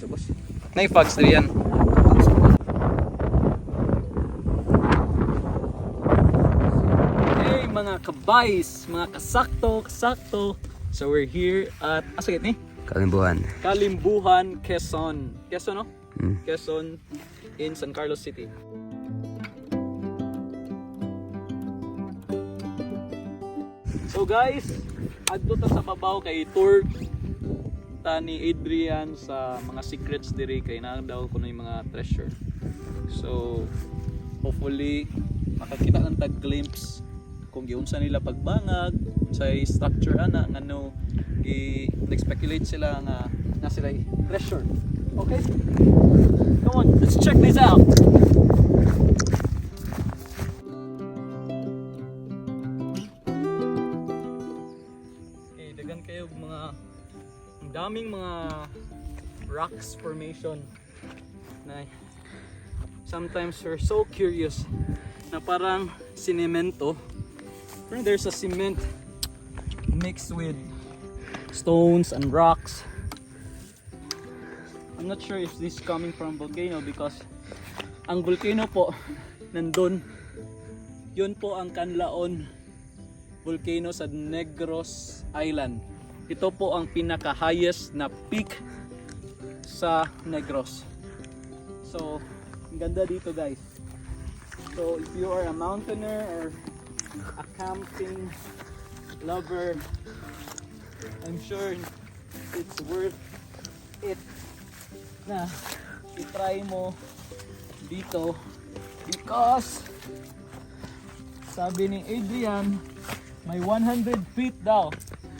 boss. Naifags na yan. Hey mga kabays, mga kasakto. So we're here at, asakit ni? Kalimbuhan. Kalimbuhan, Quezon. Quezon, no? Hmm. Quezon in San Carlos City. So guys, adto ta sa babaw kay tour ta ni Adrian sa mga secrets diri kay naa daw kuno yung mga treasure. So hopefully makakita ng tag glimpse kung giunsa nila pagbangag sa structure ana ngano i-speculate sila nga na sila treasure. Okay? Come on, let's check this out. Okay, dagan kayo mga ang daming mga rocks formation na sometimes we're so curious na parang sinemento. Parang there's a cement mixed with stones and rocks. I'm not sure if this is coming from volcano because ang volcano po nandun. Yun po ang Canlaon volcano sa Negros Island. Ito po ang pinaka highest na peak sa Negros. So, ang ganda dito guys. So, if you are a mountaineer or a camping lover, I'm sure it's worth it na i-try mo dito because sabi ni Adrian may 100 feet daw.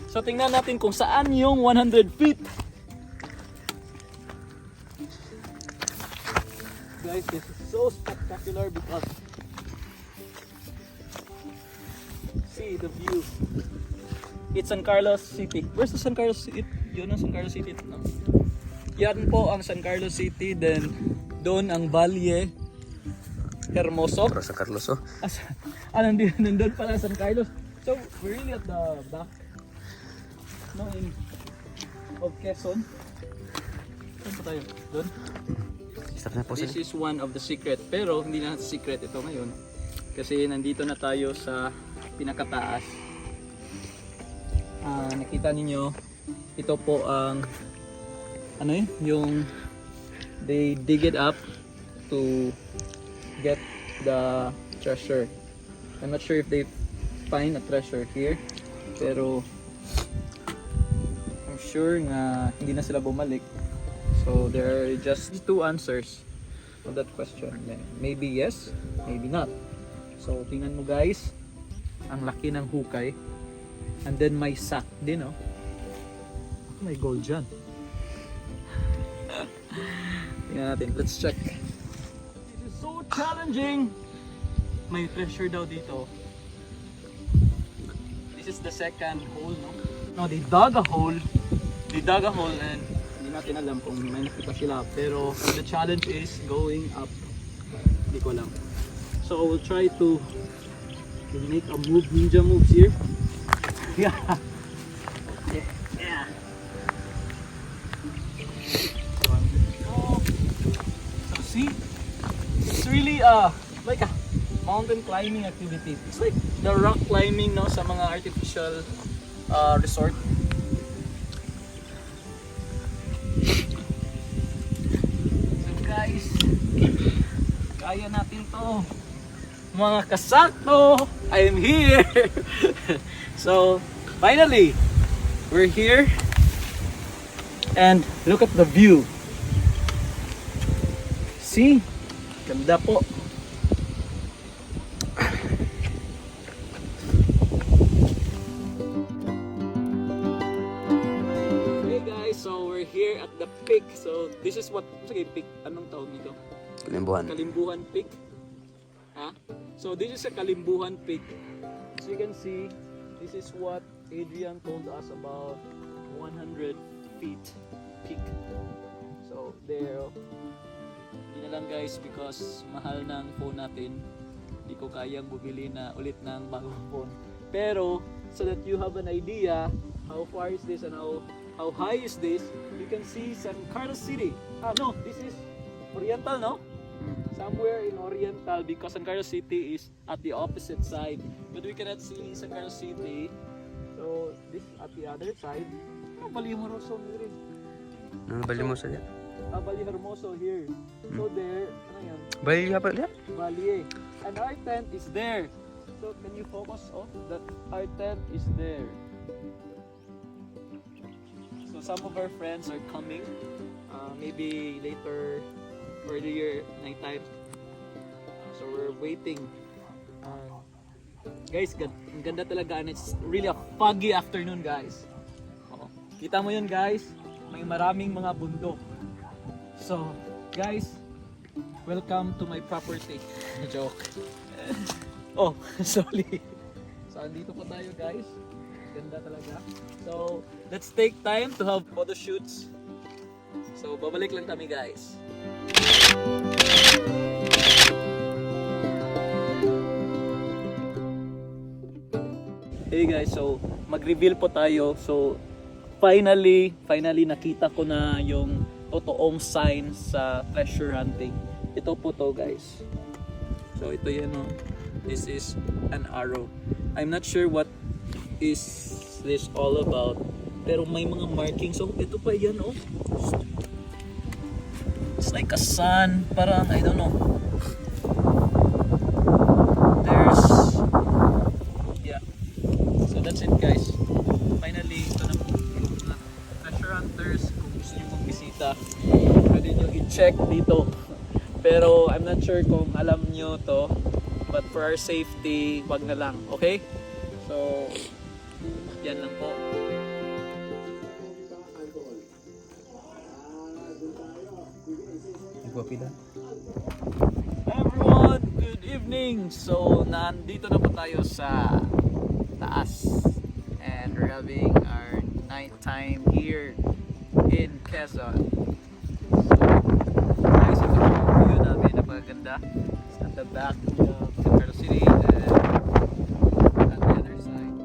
So tingnan natin kung saan yung 100 feet. Guys, this is so spectacular because see the view. It's San Carlos City. Where's the San Carlos City? Yun ang San Carlos City. No? Yan po ang San Carlos City. Then doon ang Valle Hermoso. Para sa Carlos, oh. Nandun pala San Carlos. So we're really at the back, no, of Quezon. Saan pa tayo? Doon? Start na po This sila. is one of the secret. Pero hindi na secret ito ngayon. Kasi nandito na tayo sa pinakataas. Nakita ninyo, ito po ang ano yun? Yung they dig it up to get the treasure. I'm not sure if they find a treasure here, pero I'm sure nga hindi na sila bumalik. So there are just two answers of that question. Maybe yes, maybe not. So tingnan mo guys, ang laki ng hukay. And then may sack din, oh. May gold dyan. Tingnan natin, let's check. This is so challenging. May treasure daw dito. This is the second hole, no? No, they dug a hole. They dug a hole and hindi natin alam kung may nakita sila. Pero the challenge is going up. Hindi ko alam. So I will try to make a move, ninja moves here. Yeah. Yeah. So see, it's really like a mountain climbing activity. It's like the rock climbing, no, sa mga artificial resort. So guys, kaya natin to. Mga kasakto, I am here. So finally, we're here and look at the view. See? Ganda po. Hey guys, so we're here at the peak. So this is what, sige, peak, anong tawag nito? Kalimbuhan. Kalimbuhan Peak. So this is a Kalimbuhan Peak. As you can see, this is what Adrian told us about 100 feet peak. So there, hindi na lang guys because mahal ng phone natin. Hindi ko kayang bumili na ulit ng bagong phone. Pero so that you have an idea how far is this and how high is this. You can see San Carlos City. No, this is Oriental, no? Somewhere in Oriental, because San Carlos City is at the opposite side. But we cannot see San Carlos City. So this at the other side. Balihermoso here. Bali mo sa diyan. Balihermoso here. So there, ano yan? Bali ka pala? Valle. And our tent is there. So can you focus on that? Our tent is there. So some of our friends are coming. Maybe later for the year nighttime. So we're waiting. Guys, ang ganda talaga, and it's really a foggy afternoon, guys. Kita mo yun, guys, may maraming mga bundok. So guys, welcome to my property. Joke. Oh, sorry. So andito po tayo, guys. Ganda talaga. So let's take time to have photo shoots. So babalik lang kami, guys. Hey guys, so mag-reveal po tayo. So finally nakita ko na yung totoong sign sa treasure hunting. Ito po to, guys. So ito yan, oh. This is an arrow. I'm not sure what is this all about, pero may mga markings. So ito pa yan, oh. It's like a sun, parang I don't know. There's, yeah. So that's it, guys. Finally, ito na po. Treasure hunters, kung gusto nyo magbisita, pwede nyo i-check dito. Pero I'm not sure kung alam nyo to, but for our safety, wag na lang, okay? So yan lang po. Everyone, good evening. So nandito na po tayo sa taas, and we're having our night time here in Quezon. So guys, ito po yung view namin, napakaganda. It's at the back of San Carlos City and at the other side.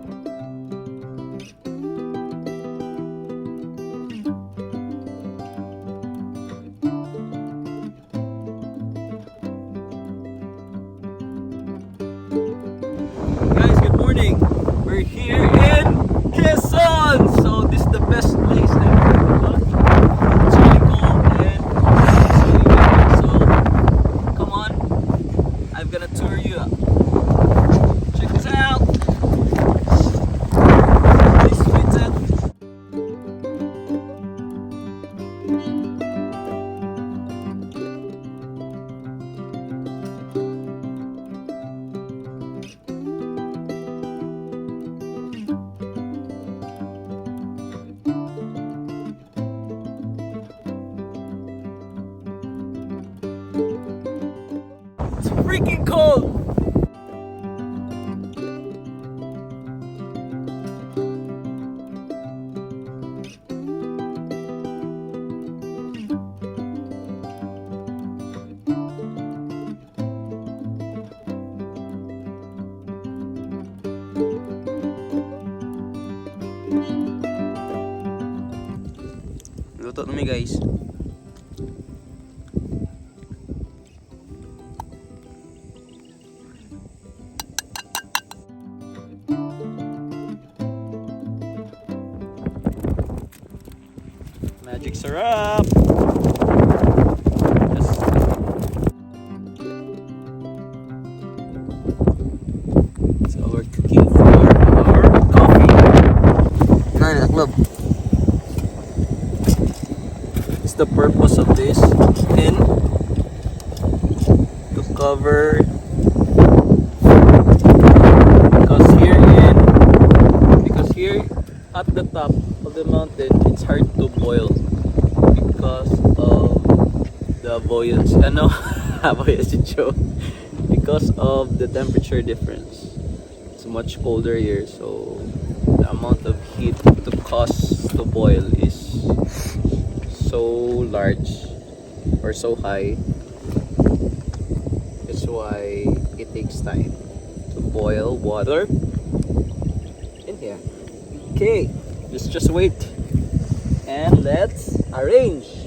Guys, good morning. We're here in Quezon. So this is the best place I've ever gone. It's really cold and it's really windy. So come on, I'm gonna tour you up. Check this out. This fits it. It's freaking cold. Luto na mi, guys. Magic syrup. Yes. So we're cooking for our coffee. Na club. What's the purpose of this tin? To cover, because here at the top of the mountain it's hard to boil because of the buoyancy. Buoyancy joke. Because of the temperature difference. It's much colder here, so the amount of heat to cause to boil is so large or so high. That's why it takes time to boil water in here. Okay, let's just wait and let's arrange.